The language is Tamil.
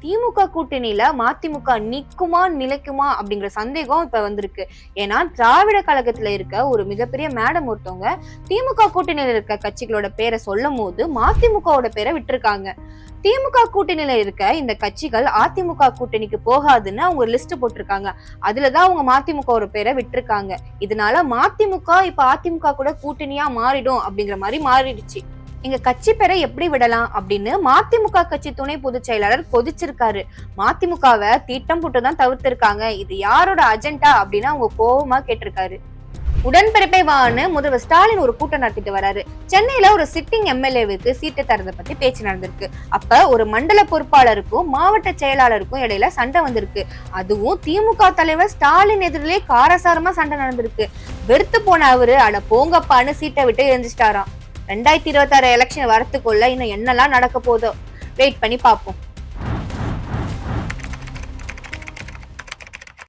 திமுக கூட்டணியில மதிமுக நிக்குமா நிலைக்குமா அப்படிங்கிற சந்தேகம் இப்ப வந்திருக்கு. ஏன்னா திராவிட கழகத்துல இருக்க ஒரு மிகப்பெரிய மேடம் ஒருத்தவங்க திமுக கூட்டணியில இருக்க கட்சிகளோட பேரை சொல்லும் போது மதிமுகவோட பேரை விட்டுருக்காங்க. திமுக கூட்டணியில இருக்க இந்த கட்சிகள் அதிமுக கூட்டணிக்கு போகாதுன்னு அவங்க லிஸ்ட் போட்டிருக்காங்க. அதுலதான் அவங்க மதிமுகவோட பேரை விட்டுருக்காங்க. இதனால மதிமுக இப்ப அதிமுக கூட கூட்டணியா மாறிடும் அப்படிங்கிற மாதிரி மாறிடுச்சு. எங்க கட்சி பேரை எப்படி விடலாம் அப்படின்னு மதிமுக கட்சி துணை பொதுச் செயலாளர் கொதிச்சிருக்காரு. மதிமுகவை தீட்டம் போட்டுதான் தவிர்த்திருக்காங்க. இது யாரோட அஜெண்டா அப்படின்னு அவங்க கோபமா கேட்டிருக்காரு. உடன்பிறப்பை வான்னு முதல்வர் ஸ்டாலின் ஒரு கூட்டம் நடத்திட்டு வராரு. சென்னையில ஒரு சிட்டிங் எம்எல்ஏவுக்கு சீட்டு தரத பத்தி பேச்சு நடந்திருக்கு. அப்ப ஒரு மண்டல பொறுப்பாளருக்கும் மாவட்ட செயலாளருக்கும் இடையில சண்டை வந்திருக்கு. அதுவும் திமுக தலைவர் ஸ்டாலின் எதிரிலே காரசாரமா சண்டை நடந்திருக்கு. வெறுத்து போன அவரு அட போங்கப்பான்னு சீட்டை விட்டு எரிஞ்சிட்டாராம். 2026 எலெக்ஷன் வரத்துக்குள்ள இன்னும் என்னெல்லாம் நடக்க போதோ வெயிட் பண்ணி பார்ப்போம்.